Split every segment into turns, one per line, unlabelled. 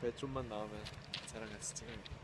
다음에 좀만 나오면 쟤랑 같이 찍어야겠다.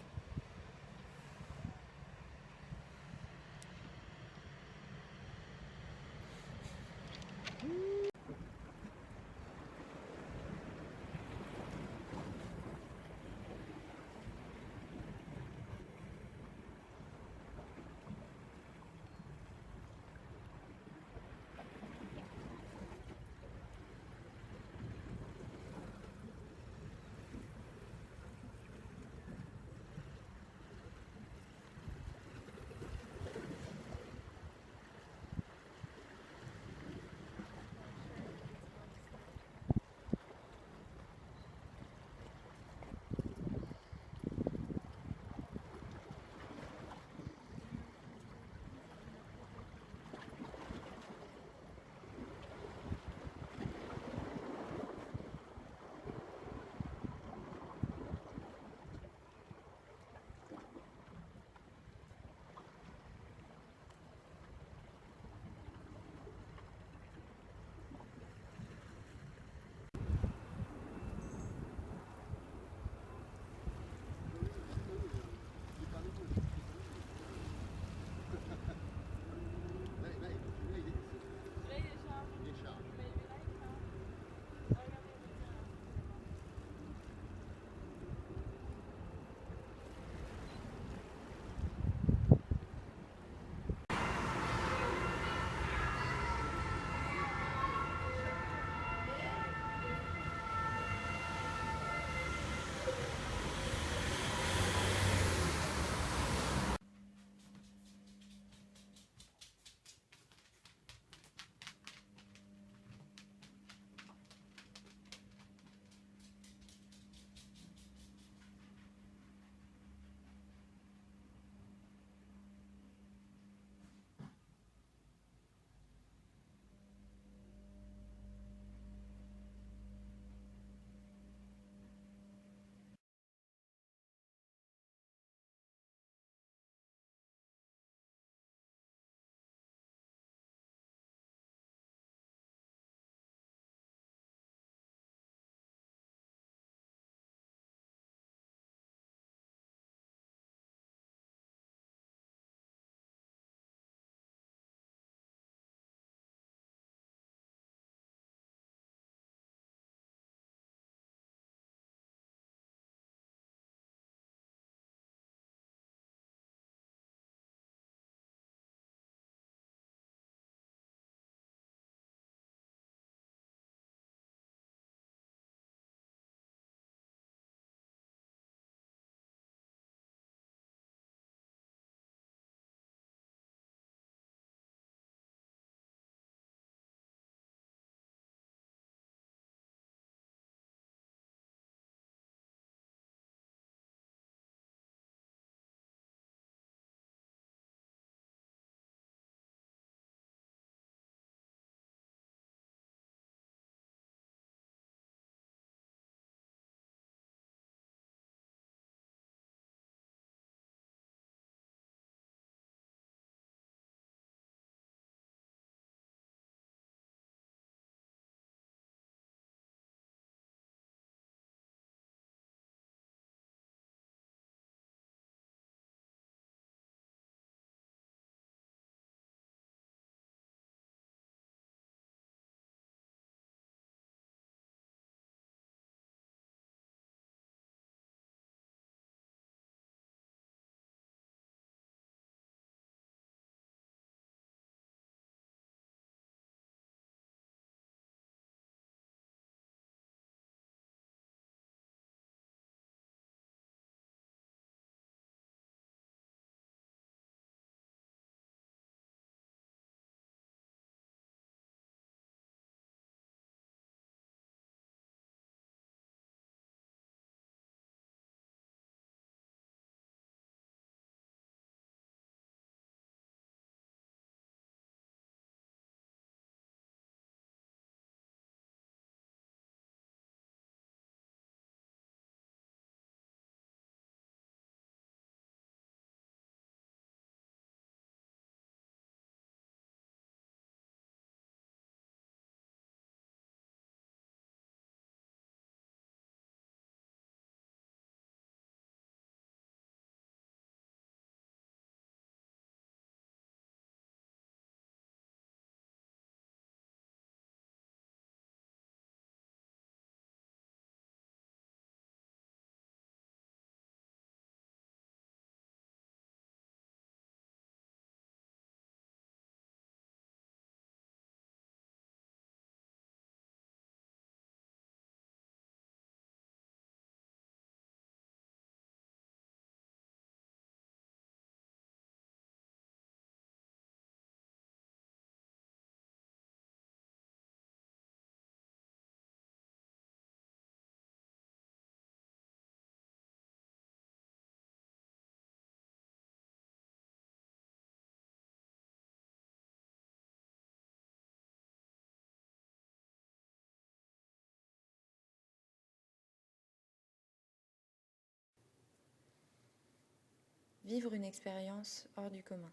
Vivre une expérience hors du commun.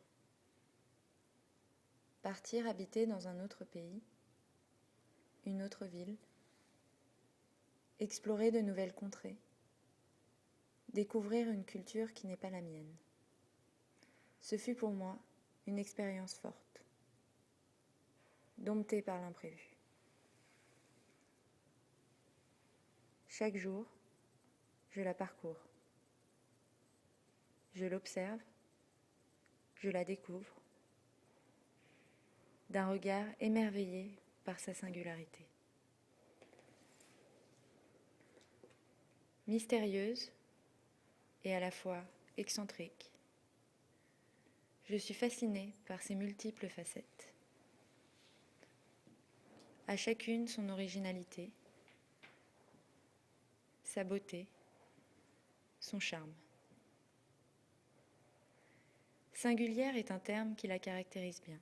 Partir habiter dans un autre pays, une autre ville, explorer de nouvelles contrées, découvrir une culture qui n'est pas la mienne. Ce fut pour moi une expérience forte, domptée par l'imprévu. Chaque jour, je la parcours. Je l'observe, je la découvre, d'un regard émerveillé par sa singularité. Mystérieuse et à la fois excentrique, je suis fascinée par ses multiples facettes. À chacune son originalité, sa beauté, son charme. Singulière est un terme qui la caractérise bien.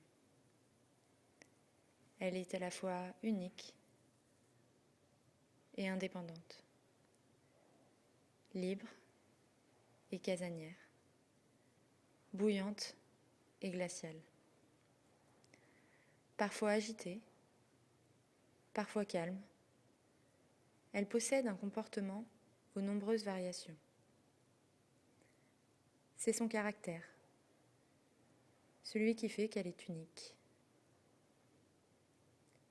Elle est à la fois unique et indépendante, libre et casanière, bouillante et glaciale. Parfois agitée, parfois calme, elle possède un comportement aux nombreuses variations. C'est son caractère, celui qui fait qu'elle est unique.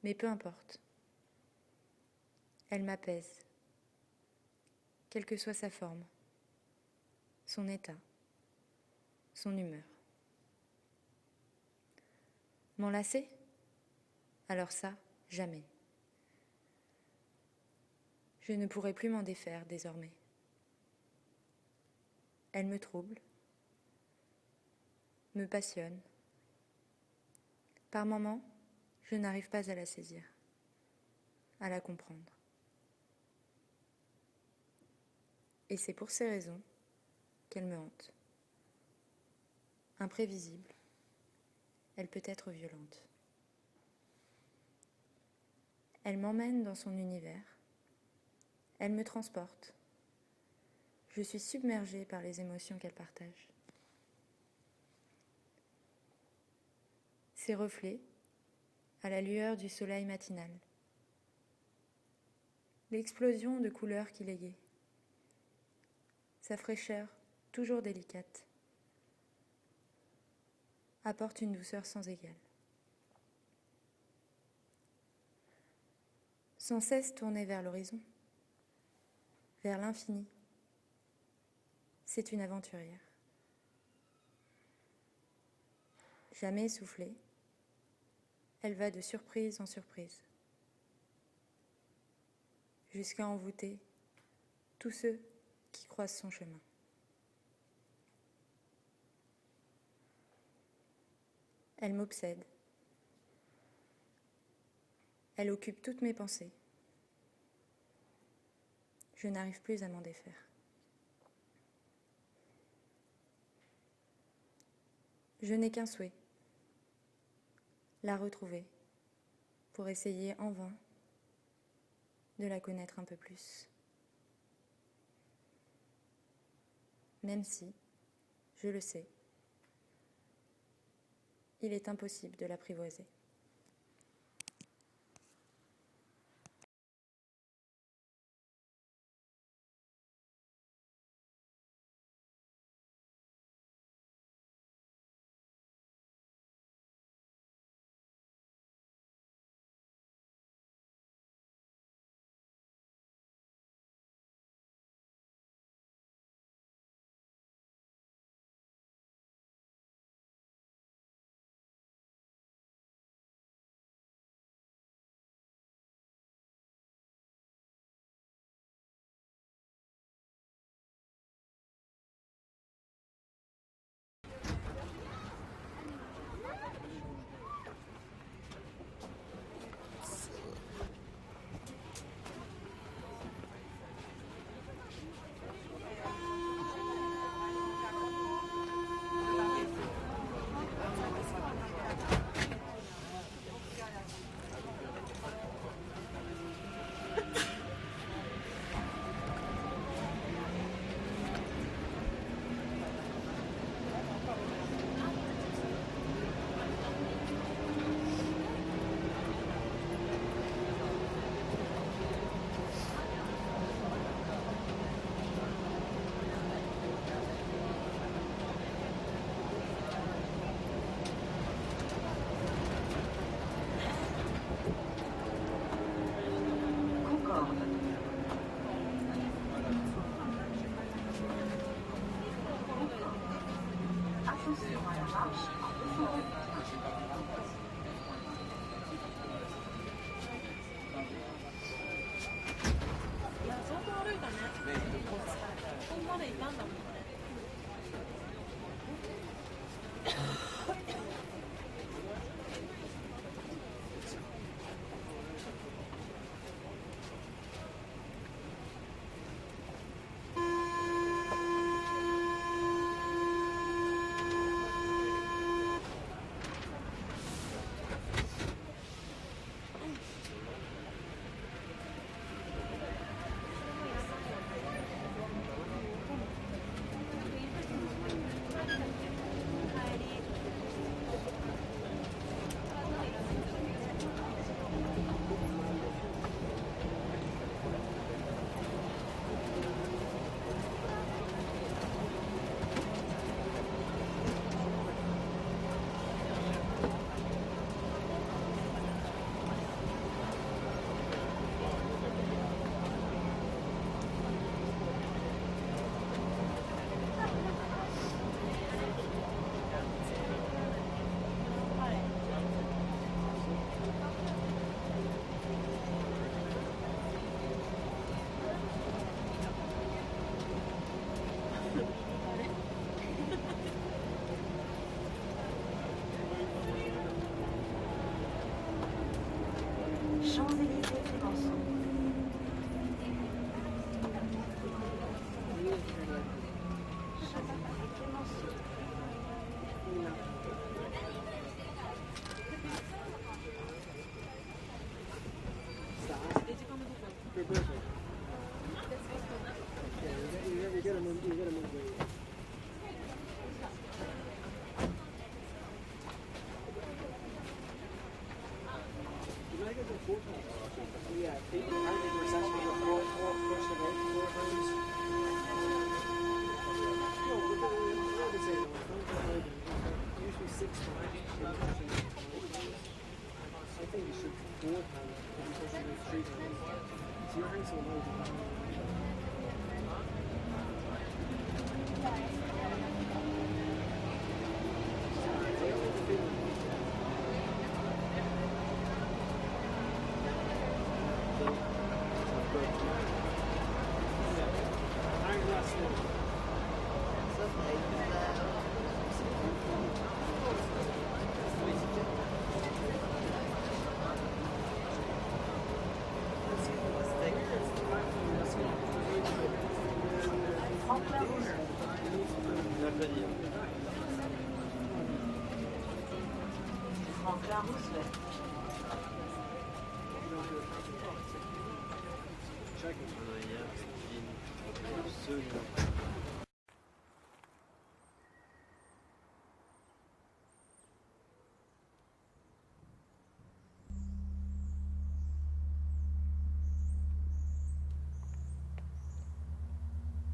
Mais peu importe, elle m'apaise, quelle que soit sa forme, son état, son humeur. M'en lasser? Alors ça, jamais. Je ne pourrai plus m'en défaire désormais. Elle me trouble, me passionne. Par moments, je n'arrive pas à la saisir, à la comprendre. Et c'est pour ces raisons qu'elle me hante. Imprévisible, elle peut être violente. Elle m'emmène dans son univers, elle me transporte. Je suis submergée par les émotions qu'elle partage. Ses reflets, à la lueur du soleil matinal. L'explosion de couleurs qui l'égayent. Sa fraîcheur, toujours délicate, apporte une douceur sans égale. Sans cesse tournée vers l'horizon, vers l'infini, c'est une aventurière. Jamais essoufflée, elle va de surprise en surprise, jusqu'à envoûter tous ceux qui croisent son chemin. Elle m'obsède. Elle occupe toutes mes pensées. Je n'arrive plus à m'en défaire. Je n'ai qu'un souhait, la retrouver, pour essayer en vain de la connaître un peu plus. Même si, je le sais, il est impossible de l'apprivoiser.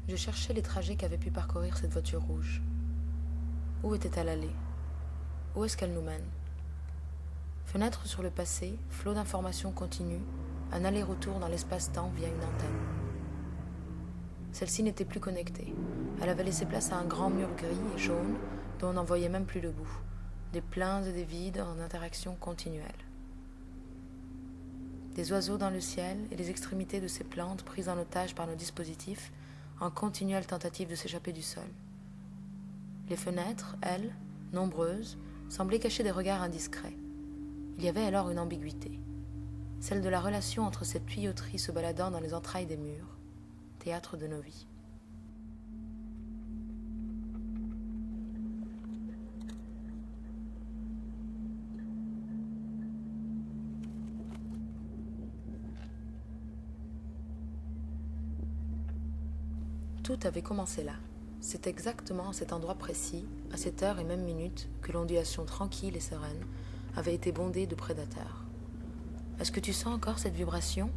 Je cherchais les trajets qu'avait pu parcourir cette voiture rouge. Où était-elle allée? Où est-ce qu'elle nous mène? Fenêtre sur le passé, flot d'informations continue, un aller-retour dans l'espace-temps via une antenne. Celle-ci n'était plus connectée. Elle avait laissé place à un grand mur gris et jaune dont on n'en voyait même plus le bout. Des pleins et des vides en interaction continuelle. Des oiseaux dans le ciel et les extrémités de ces plantes prises en otage par nos dispositifs en continuelle tentative de s'échapper du sol. Les fenêtres, elles, nombreuses, semblaient cacher des regards indiscrets. Il y avait alors une ambiguïté, celle de la relation entre cette tuyauterie se baladant dans les entrailles des murs, théâtre de nos vies. Tout avait commencé là. C'est exactement à cet endroit précis, à cette heure et même minute, que l'ondulation tranquille et sereine avait été bondée de prédateurs. Est-ce que tu sens encore cette vibration?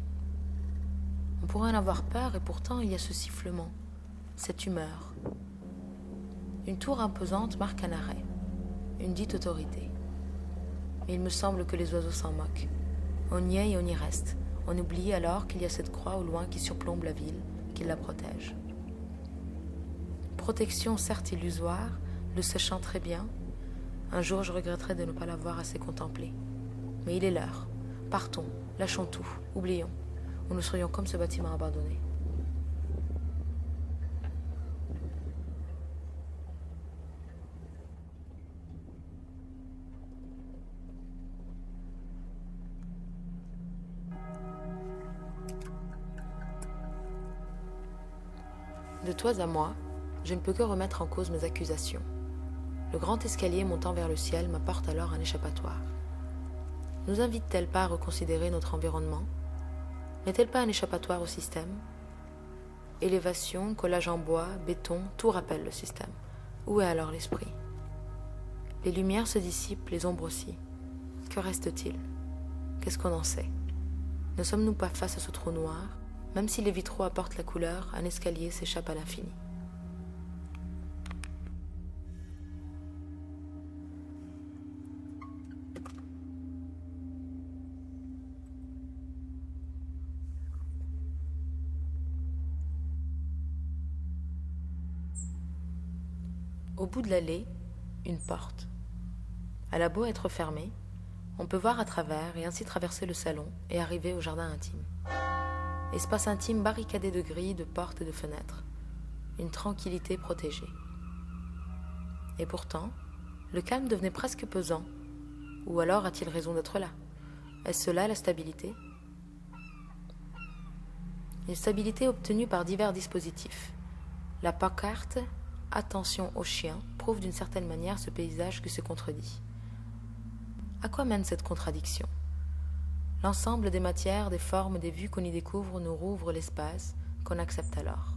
On pourrait en avoir peur et pourtant il y a ce sifflement, cette humeur. Une tour imposante marque un arrêt, une dite autorité. Mais il me semble que les oiseaux s'en moquent. On y est et on y reste. On oublie alors qu'il y a cette croix au loin qui surplombe la ville, qui la protège. Protection certes illusoire, le sachant très bien, Un jour, je regretterai de ne pas l'avoir assez contemplé. Mais il est l'heure. Partons, lâchons tout, oublions. Ou nous serions comme ce bâtiment abandonné. De toi à moi, je ne peux que remettre en cause mes accusations. Le grand escalier montant vers le ciel m'apporte alors un échappatoire. Nous invite-t-elle pas à reconsidérer notre environnement? N'est-elle pas un échappatoire au système? Élévation, collage en bois, béton, tout rappelle le système. Où est alors l'esprit? Les lumières se dissipent, les ombres aussi. Que reste-t-il? Qu'est-ce qu'on en sait? Ne sommes-nous pas face à ce trou noir? Même si les vitraux apportent la couleur, un escalier s'échappe à l'infini. Au bout de l'allée, une porte. Elle a beau être fermée, on peut voir à travers et ainsi traverser le salon et arriver au jardin intime. Espace intime barricadé de grilles, de portes et de fenêtres. Une tranquillité protégée. Et pourtant, le calme devenait presque pesant. Ou alors a-t-il raison d'être là? Est-ce cela la stabilité? Une stabilité obtenue par divers dispositifs. La pancarte « Attention aux chiens » prouve d'une certaine manière ce paysage qui se contredit. À quoi mène cette contradiction? L'ensemble des matières, des formes, des vues qu'on y découvre nous rouvre l'espace qu'on accepte alors.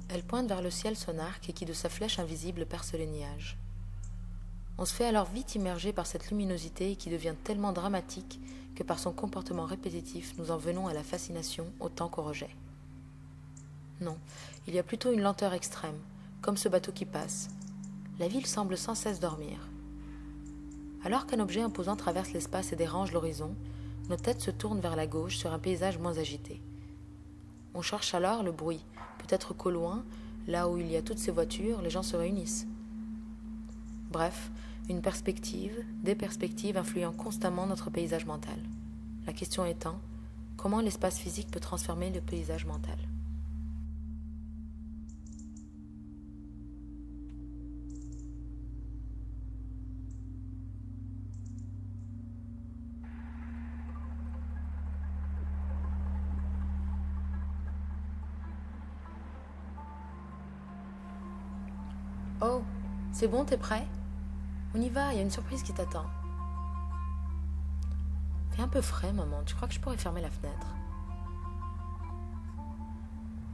Elle pointe vers le ciel son arc et qui de sa flèche invisible perce les nuages. On se fait alors vite immerger par cette luminosité qui devient tellement dramatique que par son comportement répétitif, nous en venons à la fascination autant qu'au rejet. Non, il y a plutôt une lenteur extrême, comme ce bateau qui passe. La ville semble sans cesse dormir. Alors qu'un objet imposant traverse l'espace et dérange l'horizon, nos têtes se tournent vers la gauche sur un paysage moins agité. On cherche alors le bruit, peut-être qu'au loin, là où il y a toutes ces voitures, les gens se réunissent. Bref, une perspective, des perspectives influant constamment notre paysage mental. La question étant, comment l'espace physique peut transformer le paysage mental? Oh, c'est bon, t'es prêt? On y va, il y a une surprise qui t'attend. Fais un peu frais, maman. Tu crois que je pourrais fermer la fenêtre?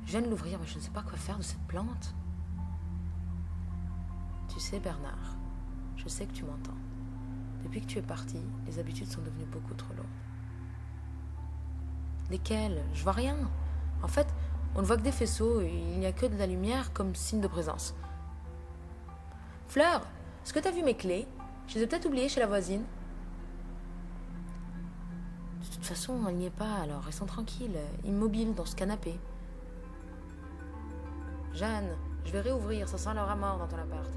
Je viens de l'ouvrir, mais je ne sais pas quoi faire de cette plante. Tu sais, Bernard, je sais que tu m'entends. Depuis que tu es parti, les habitudes sont devenues beaucoup trop lourdes. Lesquelles? Je vois rien. En fait, on ne voit que des faisceaux et il n'y a que de la lumière comme signe de présence. Fleur, est-ce que t'as vu mes clés? Je les ai peut-être oubliées chez la voisine. De toute façon, elle n'y est pas, alors restons tranquilles, immobiles dans ce canapé. Jeanne, je vais réouvrir, ça sent l'heure à mort dans ton appart.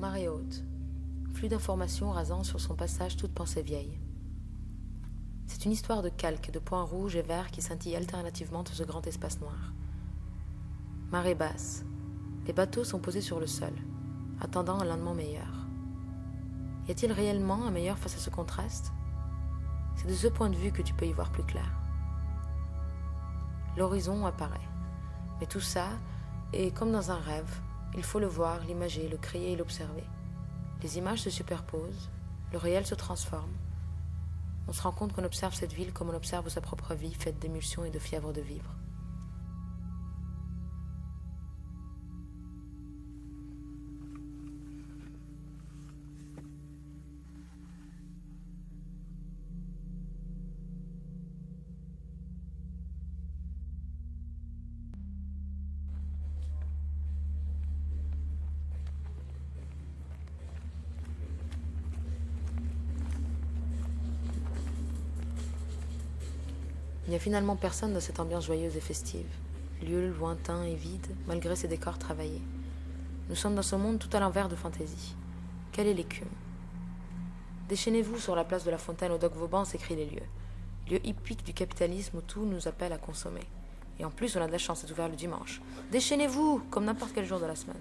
Marée haute. Flux d'informations rasant sur son passage toute pensée vieille. C'est une histoire de calques, de points rouges et verts qui scintillent alternativement sur ce grand espace noir. Marée basse. Les bateaux sont posés sur le sol, attendant un lendemain meilleur. Y a-t-il réellement un meilleur face à ce contraste? C'est de ce point de vue que tu peux y voir plus clair. L'horizon apparaît. Mais tout ça est comme dans un rêve. Il faut le voir, l'imager, le créer et l'observer. Les images se superposent, le réel se transforme. On se rend compte qu'on observe cette ville comme on observe sa propre vie, faite d'émulsions et de fièvre de vivre. Il n'y a finalement personne dans cette ambiance joyeuse et festive. Lieu lointain et vide, malgré ses décors travaillés. Nous sommes dans ce monde tout à l'envers de fantaisie. Quelle est l'écume? Déchaînez-vous sur la place de la Fontaine au Doc Vauban, s'écrient les lieux. Lieu hippique du capitalisme où tout nous appelle à consommer. Et en plus, on a de la chance, c'est ouvert le dimanche. Déchaînez-vous, comme n'importe quel jour de la semaine.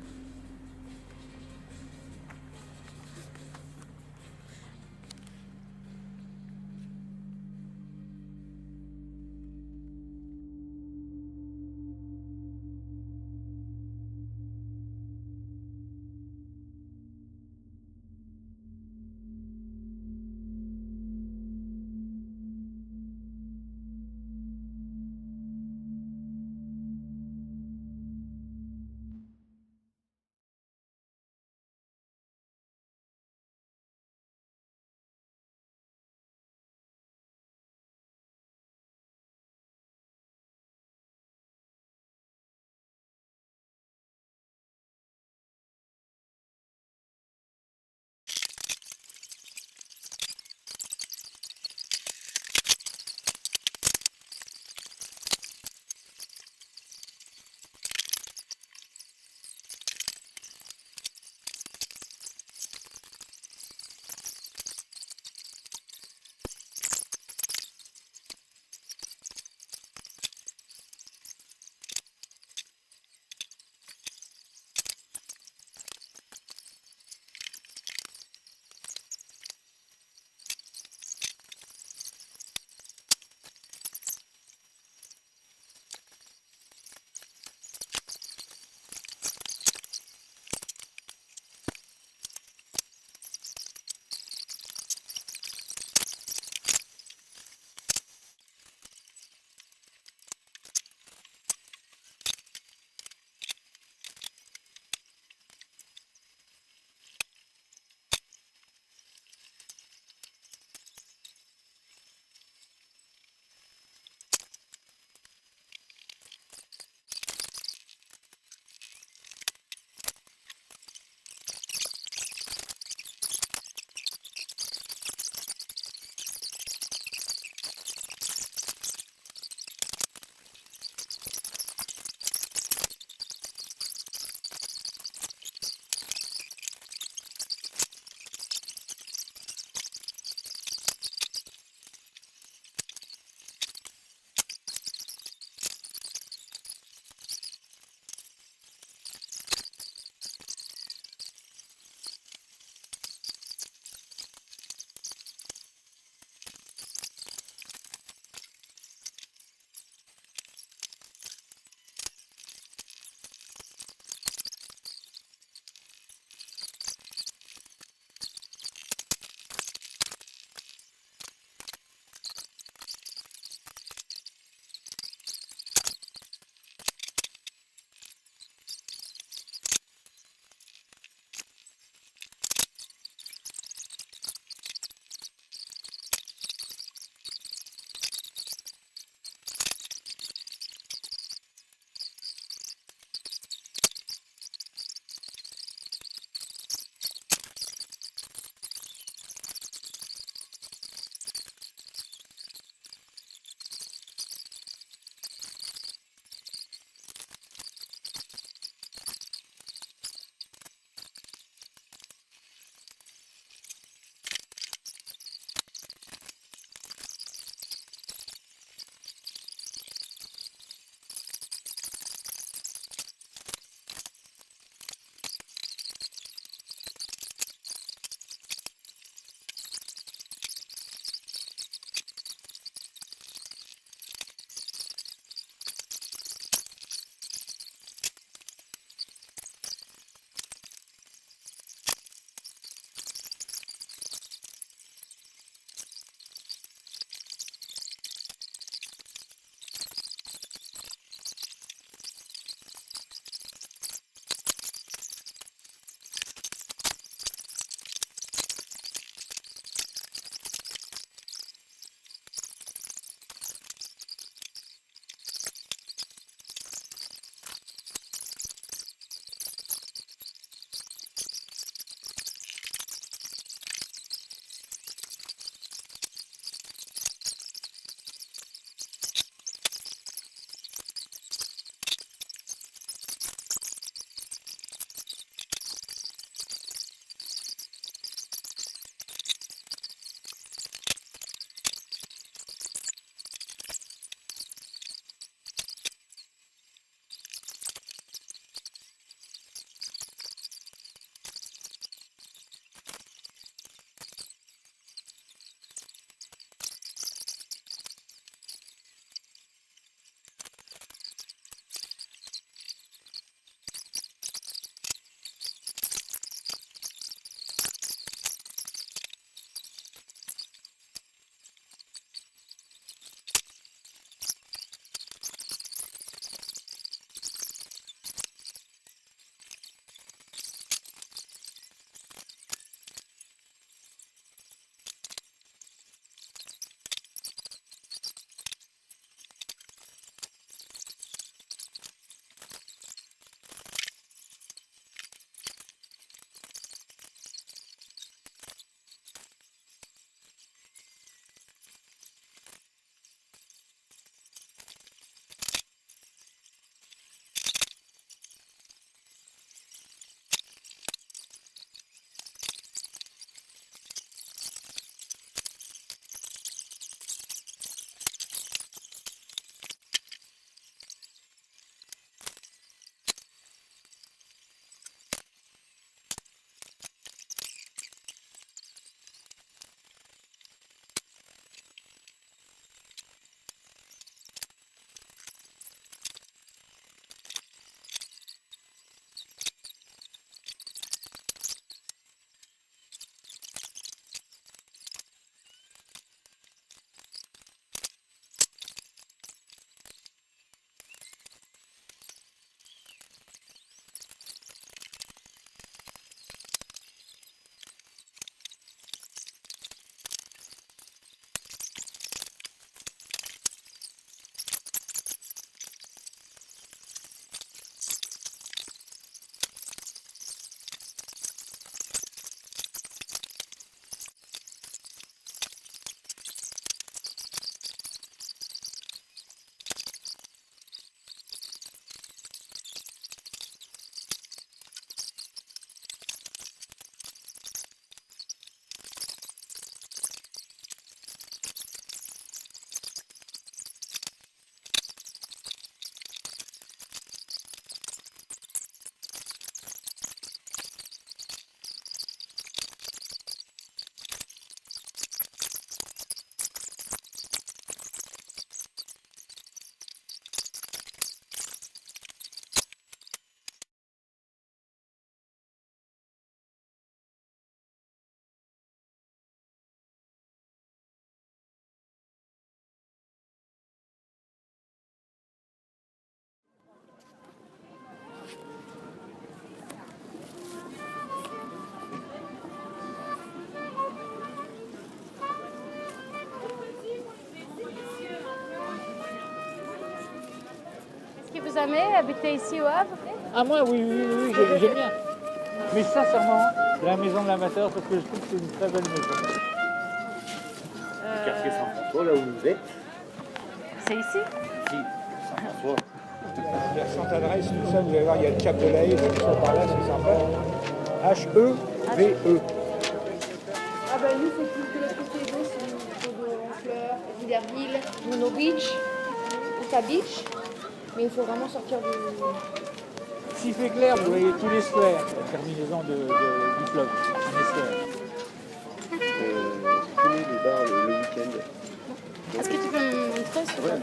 vous aimez habiter ici au Havre?
Ah moi, oui, j'aime bien. Mais sincèrement, la maison de l'amateur, parce que je trouve que c'est une très belle maison.
Quartier Saint-François, là où vous êtes.
C'est ici?
Si, Saint-François.
Il y a 100 adresses, tout ça, vous allez voir, il y a le Cap de la Haye, tout ça par là, c'est sympa. H-E-V-E.
Ah ben nous c'est plus de l'autre côté gauche, c'est Honfleur, Villerville, Mono Beach, Uta Beach. Mais il faut vraiment sortir du...
S'il fait clair, vous voyez tous les squares, la terminaison du fleuve, un estuaire.
Spinner des bars le week-end.
Est-ce que tu peux me montrer ce que tu as?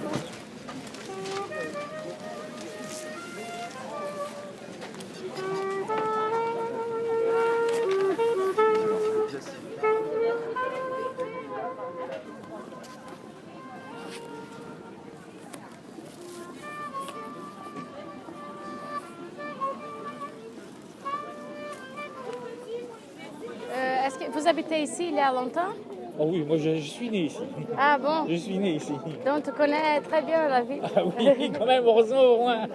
Est-ce que vous habitez ici il y a longtemps?
Oh oui, moi je suis né ici.
Ah bon?
Je suis né ici.
Donc tu connais très bien la ville?
Ah oui, quand même, heureusement au moins.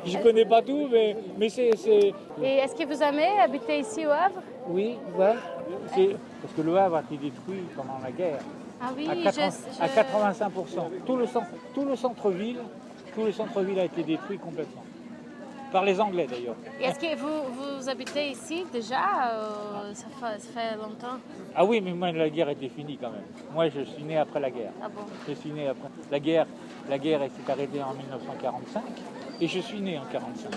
Je connais pas tout, mais c'est...
Et est-ce que vous aimez habiter ici au Havre?
Oui, ouais. Parce que le Havre a été détruit pendant la guerre.
Ah oui,
à 85%. Tout le centre-ville a été détruit complètement. Par les Anglais d'ailleurs.
Et est-ce que vous habitez ici déjà? Ça fait longtemps?
Ah oui, mais moi la guerre était finie quand même. Moi je suis né après la guerre.
Ah bon?
Je suis né après. La guerre elle s'est arrêtée en 1945 et je suis né en 1945.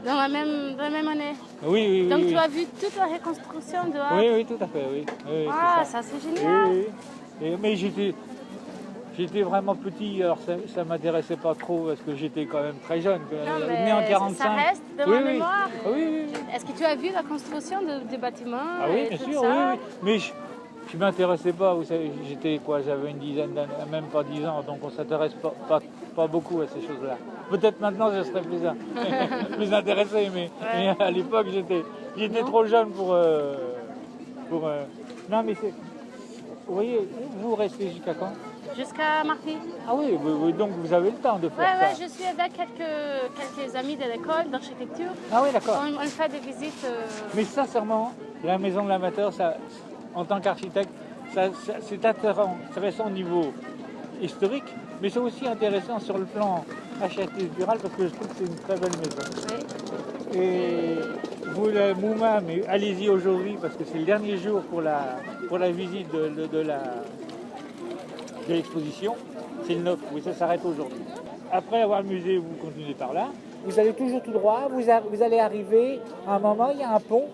Dans la même année?
Oui.
Donc
oui.
tu as vu toute la reconstruction de Havre?
Oui, tout à fait, oui.
Ah, ça c'est génial!
Oui. Mais j'étais vraiment petit, alors ça ne m'intéressait pas trop parce que j'étais quand même très jeune.
Non,
Né en
mais
45.
ça reste dans la mémoire.
Oui.
Est-ce que tu as vu la construction des bâtiments?
Ah oui,
et
bien
tout
sûr,
ça?
oui. Mais je ne m'intéressais pas, vous savez, j'avais une dizaine d'années, même pas 10 ans, donc on ne s'intéresse pas beaucoup à ces choses-là. Peut-être maintenant je serais plus intéressé, mais à l'époque j'étais trop jeune pour... Non mais c'est... Vous voyez, vous restez jusqu'à quand?
Jusqu'à mardi.
Ah oui, donc vous avez le temps de faire ça.
Oui, je suis avec quelques amis de l'école d'architecture.
Ah oui, d'accord.
On fait des visites.
Mais sincèrement, la maison de l'amateur, ça, en tant qu'architecte, c'est intéressant au niveau historique, mais c'est aussi intéressant sur le plan architectural parce que je trouve que c'est une très belle maison.
Oui.
Et vous, Mouma, mais allez-y aujourd'hui parce que c'est le dernier jour pour la visite de l'exposition. C'est le 9, oui, ça s'arrête aujourd'hui. Après avoir le musée, vous continuez par là. Vous allez toujours tout droit, vous allez arriver à un moment, il y a un pont.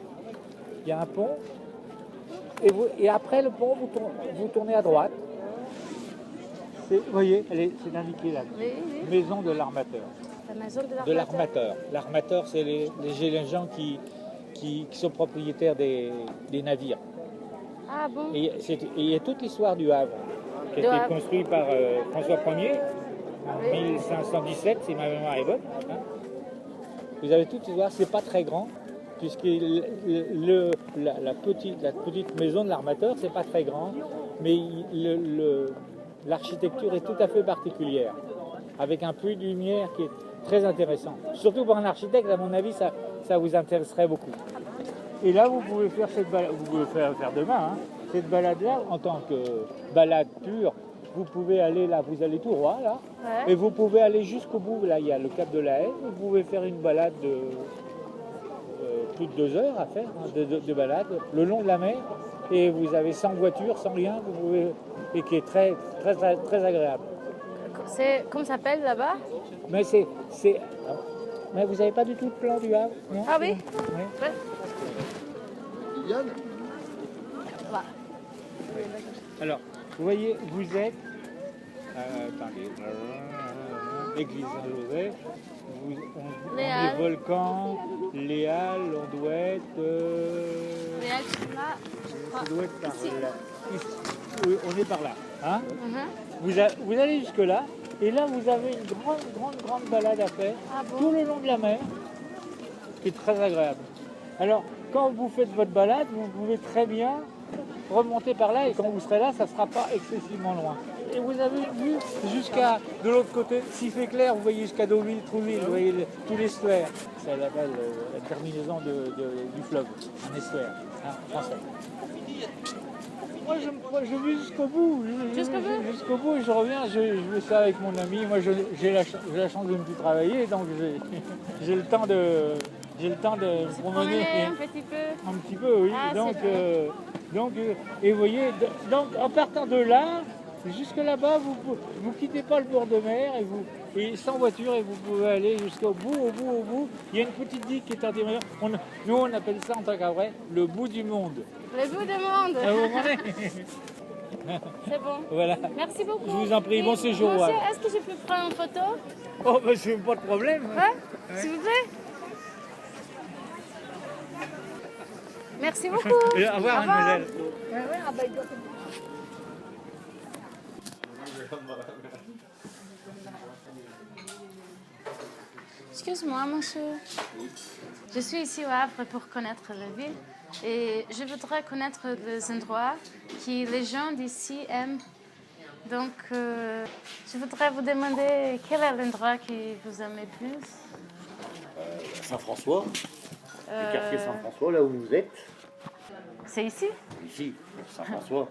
Et après le pont, vous tournez à droite. Vous voyez, c'est indiqué là.
Oui.
Maison de l'armateur.
La maison
De l'armateur. L'armateur, c'est les gens qui sont propriétaires des navires.
Ah bon?
Et il y a toute l'histoire du Havre, qui a été construit par François Ier en 1517, si ma mémoire est bonne. Hein. Vous avez toute l'histoire, c'est pas très grand, puisque la petite maison de l'armateur, c'est pas très grand, mais l'architecture est tout à fait particulière, avec un puits de lumière qui est très intéressant. Surtout pour un architecte, à mon avis, ça vous intéresserait beaucoup. Et là, vous pouvez faire cette balade, vous pouvez faire demain, hein, cette balade-là, en tant que balade pure, vous pouvez aller là, vous allez tout droit là, et vous pouvez aller jusqu'au bout. Là, il y a le Cap de la Haye, vous pouvez faire une balade de plus de 2 heures à faire, hein, de balade, le long de la mer, et vous avez sans voiture, sans rien, vous pouvez, et qui est très, très, très, très agréable.
Comment ça s'appelle là-bas?
Mais mais vous n'avez pas du tout le plan du Havre, non?
Ah oui?
Oui.
Yann?
Alors, vous voyez, vous êtes... attendez. Église Saint-Joseph. On est Volcan, Léal, on doit être...
Léal, c'est là, je crois.
On doit être par
Ici.
là. Ici. Oui, on est par là. Hein?
Mhm.
Vous allez jusque-là, et là, vous avez une grande balade à faire,
Ah bon?
tout le long de la mer, qui est très agréable. Alors, quand vous faites votre balade, vous pouvez très bien remonter par là, et quand vous serez là, ça ne sera pas excessivement loin. et vous avez vu jusqu'à de l'autre côté, s'il fait clair, vous voyez jusqu'à Deauville, Trouville, vous voyez tout l'estuaire. C'est la terminaison du fleuve, un estuaire, hein, français. Moi, je vais jusqu'au bout. Jusqu'au bout, je reviens, je fais ça avec mon ami. Moi, j'ai la chance de ne plus travailler, donc j'ai le temps de me promener.
Un petit peu.
Un petit peu, oui.
Ah,
Et vous voyez, donc en partant de là, jusque là-bas, vous quittez pas le bord de mer et sans voiture et vous pouvez aller jusqu'au bout, au bout. Il y a une petite digue qui est en terre. Nous, on appelle ça en tant qu'après le bout du monde.
Le bout du monde.
Ah, vous comprenez?
C'est bon.
Voilà.
Merci beaucoup.
Je vous en prie, bon séjour.
Monsieur, est-ce que je peux prendre une photo?
Oh, ben, c'est pas de problème.
Ouais. S'il vous plaît. Merci beaucoup.
Au revoir, mademoiselle.
Excuse-moi, monsieur. Je suis ici au Havre pour connaître la ville et je voudrais connaître les endroits que les gens d'ici aiment. Donc, je voudrais vous demander quel est l'endroit que vous aimez plus.
Saint-François, le quartier Saint-François, là où vous êtes.
C'est ici?
Ici, Saint-François.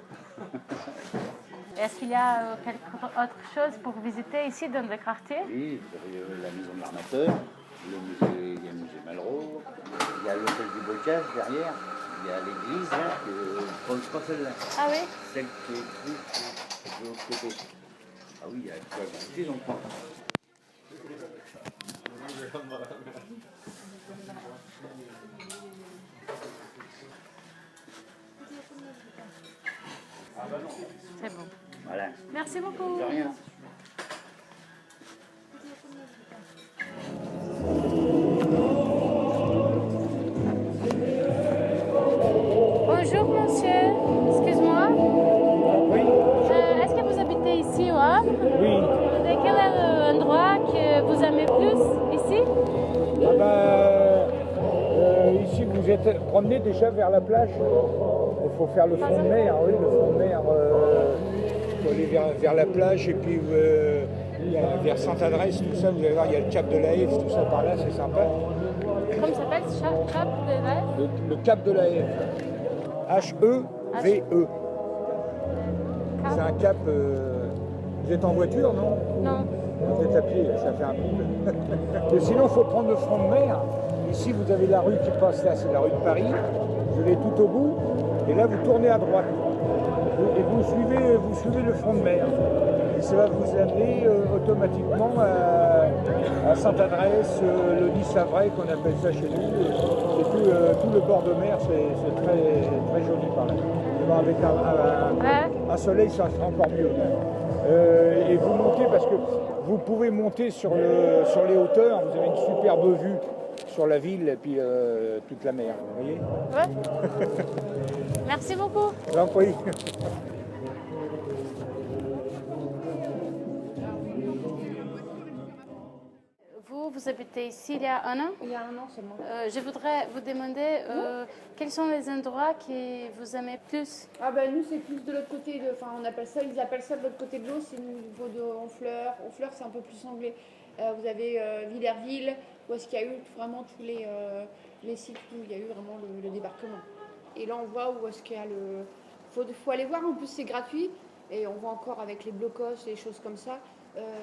Est-ce qu'il y a quelque autre chose pour visiter ici dans le quartier?
Oui, vous avez la maison de l'armateur, il y a le musée Malraux, il y a l'hôtel du Bocage derrière, il y a l'église, c'est pas celle-là.
Ah oui?
Celle qui est de l'autre côté. Ah oui, il y a quoi visiter donc.
C'est bon.
Voilà.
Merci beaucoup.
De rien.
Bonjour monsieur, excuse-moi.
Oui.
Est-ce que vous habitez ici au Havre?
Oui.
Et quel est l'endroit que vous aimez plus ici?
Ici, vous êtes promené déjà vers la plage. Il faut faire le front de mer, oui, le front de mer. Il faut aller vers la plage et puis vers Sainte-Adresse, tout ça, vous allez voir, il y a le cap de la Hève, tout ça par là, c'est sympa.
Comment ça s'appelle? Cap de Rêve?
Le cap de la Hève. H-E-V-E. C'est un cap. Vous êtes en voiture, non?
Non.
Vous êtes à pied, ça fait un peu. Sinon, il faut prendre le front de mer. Ici, vous avez la rue qui passe là, c'est la rue de Paris. Vous allez tout au bout, et là, vous tournez à droite. Et vous suivez le front de mer. Et ça va vous amener automatiquement à Sainte-Adresse, le Nice-Savray, qu'on appelle ça chez nous. Et tout le bord de mer, c'est très, très joli par là. Avec un soleil, ça sera encore mieux. Et vous montez, parce que vous pouvez monter sur les hauteurs, vous avez une superbe vue sur la ville et puis toute la mer, vous voyez?
Ouais. Merci beaucoup.
Donc, oui.
Vous habitez ici il y a un an?
Il y a un an seulement.
Je voudrais vous demander quels sont les endroits que vous aimez plus?
Ah ben nous c'est plus de l'autre côté, on appelle ça, ils appellent ça de l'autre côté de l'eau, c'est au niveau de Honfleur. Honfleur c'est un peu plus anglais. Vous avez Villerville, où est-ce qu'il y a eu vraiment tous les sites où il y a eu vraiment le débarquement. Et là on voit où est-ce qu'il y a faut aller voir, en plus c'est gratuit, et on voit encore avec les blocos, les choses comme ça,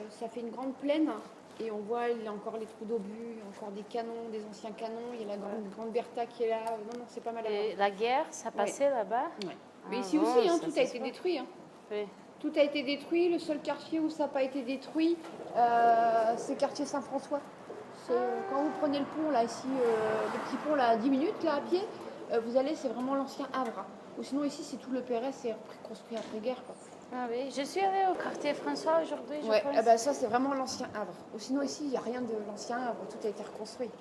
ça fait une grande plaine. Et on voit, il y a encore les trous d'obus, il y a encore des canons, des anciens canons, il y a la grande Bertha qui est là. Non, c'est pas mal à voir.
Et la guerre, ça passait là-bas?
Ouais. Mais
Ah
ici
bon,
aussi,
ça,
tout
ça
a
se
été
voit.
détruit.
Oui.
Tout a été détruit. Le seul quartier où ça n'a pas été détruit, c'est le quartier Saint-François. Quand vous prenez le pont, là, ici, le petit pont, là, à 10 minutes, là, à pied, vous allez, c'est vraiment l'ancien Havre. Ou sinon, ici, c'est tout le Perret, c'est construit après-guerre, quoi.
Ah oui, je suis allée au quartier François aujourd'hui, je
Ouais,
pense.
ça c'est vraiment l'ancien Havre. Ou sinon ici, il n'y a rien de l'ancien Havre, tout a été reconstruit.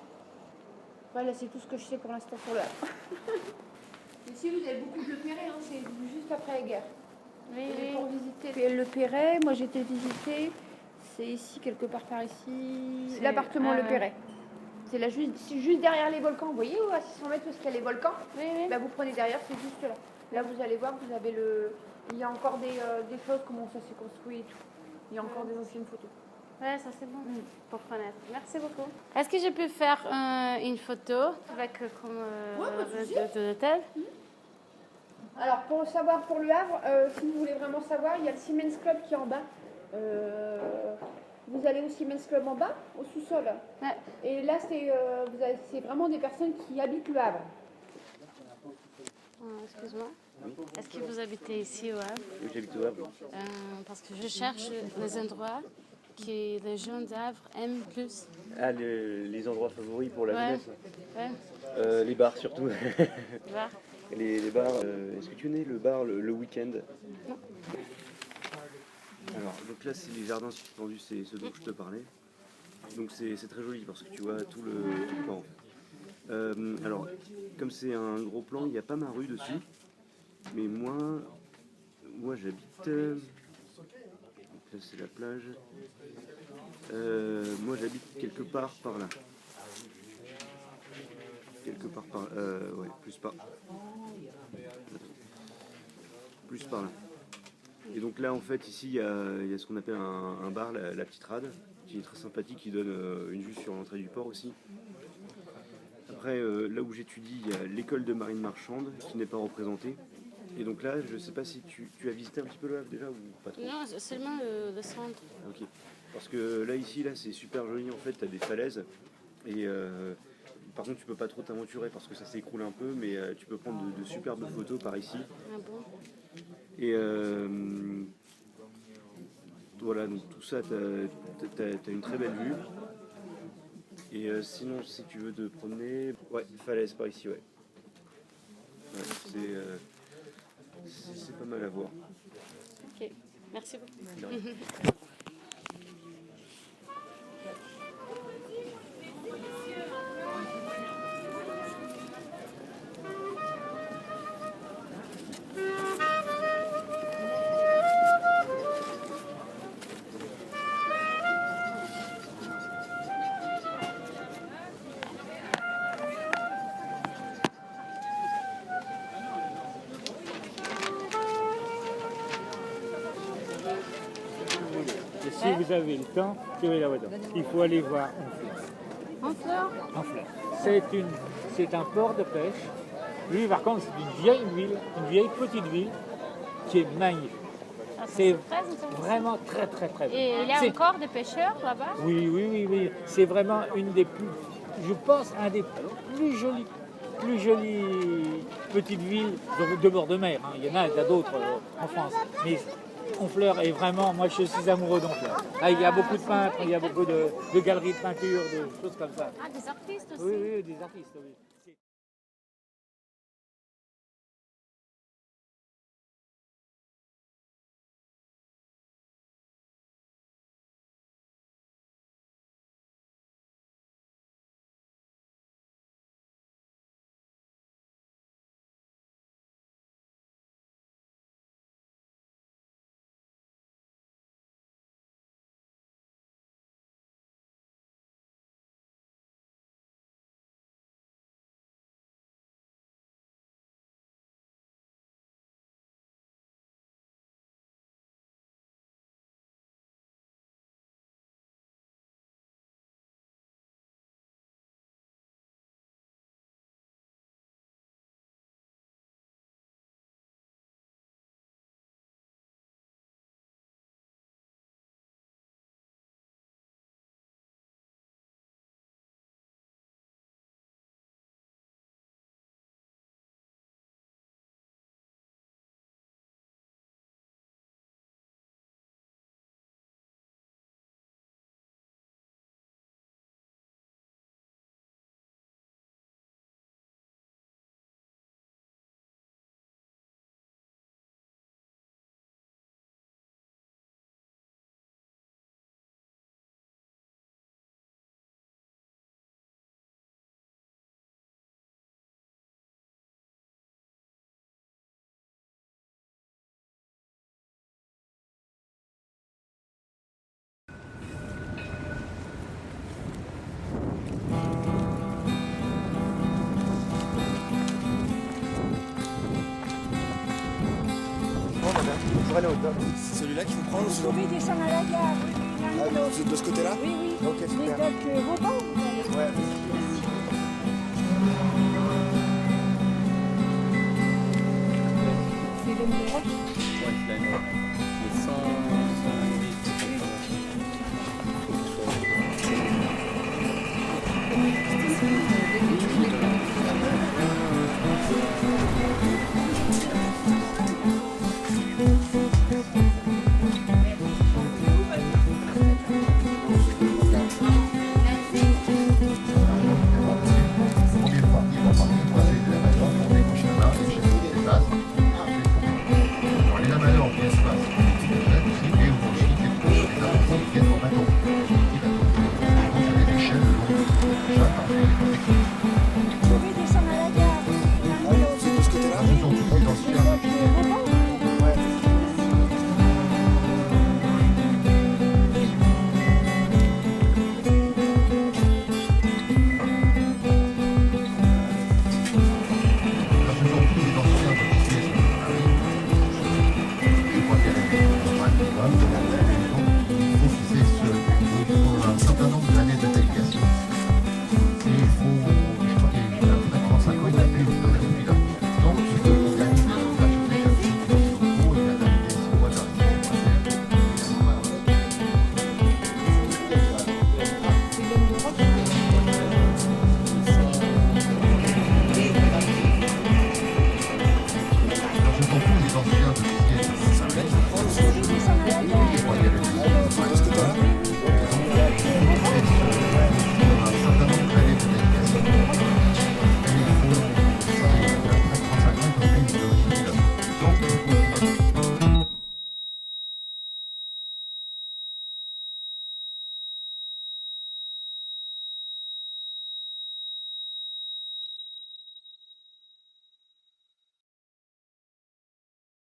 Voilà, c'est tout ce que je sais pour l'instant sur le Havre. Ici, vous avez beaucoup de Perret, c'est juste après la guerre.
Oui,
Pour visiter le Perret, moi j'ai été visiter, c'est ici, quelque part par ici, l'appartement Le Perret. C'est là juste derrière les volcans, vous voyez, à 600 mètres, parce qu'il y a les volcans.
Oui.
Bah, vous prenez derrière, c'est juste là. Là, vous allez voir, vous avez Il y a encore des choses, comment ça s'est construit et tout. Il y a encore des anciennes photos.
Ouais, ça c'est bon pour connaître. Merci beaucoup. Est-ce que je peux faire une photo avec comme de l'hôtel?
Alors, pour le savoir, pour le Havre, si vous voulez vraiment savoir, il y a le Siemens Club qui est en bas. Vous allez au Siemens Club en bas, au sous-sol.
Ouais.
Et là, c'est vraiment des personnes qui habitent le Havre.
Excuse-moi. Est-ce que vous habitez ici au Havre?
Oui, j'habite au Havre.
Parce que je cherche les endroits que les gens d'Havre aiment plus.
Ah, les endroits favoris pour la
Ouais.
jeunesse.
Ouais.
Les bars surtout.
Tu vois?
Les bars. Est-ce que tu connais le bar le week-end?
Non.
Alors, donc là, c'est les jardins suspendus, c'est ce dont je te parlais. Donc c'est très joli parce que tu vois tout le plan. Alors, comme c'est un gros plan, il n'y a pas ma rue dessus. Mais moi j'habite. Donc là, c'est la plage. Moi, j'habite quelque part par là. Quelque part par. Ouais, plus par là. Et donc là, en fait, ici, il y a ce qu'on appelle un bar, la Petite Rade, qui est très sympathique, qui donne une vue sur l'entrée du port aussi. Après, là où j'étudie, il y a l'école de marine marchande, qui n'est pas représentée. Et donc là, je ne sais pas si tu as visité un petit peu le Havre déjà ou pas trop.
Non, seulement le centre.
Ok. Parce que là, ici, c'est super joli, en fait, tu as des falaises. Et par contre, tu peux pas trop t'aventurer parce que ça s'écroule un peu, mais tu peux prendre de superbes photos par ici.
Ah bon?
Et voilà, donc tout ça, t'as une très belle vue. Et sinon, si tu veux te promener, ouais, falaise par ici, ouais. Ouais, c'est pas mal à voir.
Ok, merci beaucoup.
De rien.
Et si vous avez le temps, tirez la voiture. Il faut aller voir
Honfleur?
Honfleur. C'est un port de pêche. Lui, par contre, c'est une vieille petite ville qui est magnifique. C'est
Très intéressant.
vraiment très très très beau.
Et il y a
C'est-
encore des pêcheurs là-bas?
Oui. C'est vraiment une des plus, je pense, un des plus jolies petites villes de bord de mer. Hein. Il y en a d'autres en France. Mais Honfleur est vraiment, moi je suis amoureux d'Honfleur. Là, il y a beaucoup de peintres, il y a beaucoup de galeries de peinture, de choses comme ça.
Ah, des artistes aussi?
Oui, des artistes, oui.
Breno, top.
C'est celui-là qu'il faut prendre ou
Vous
celui-là?
pouvez descendre à la gare, oui, l'un et l'autre.
De ce côté-là?
Oui, oui.
Ok,
Mais
super.
donc, Vauban, vous allez.
Ouais.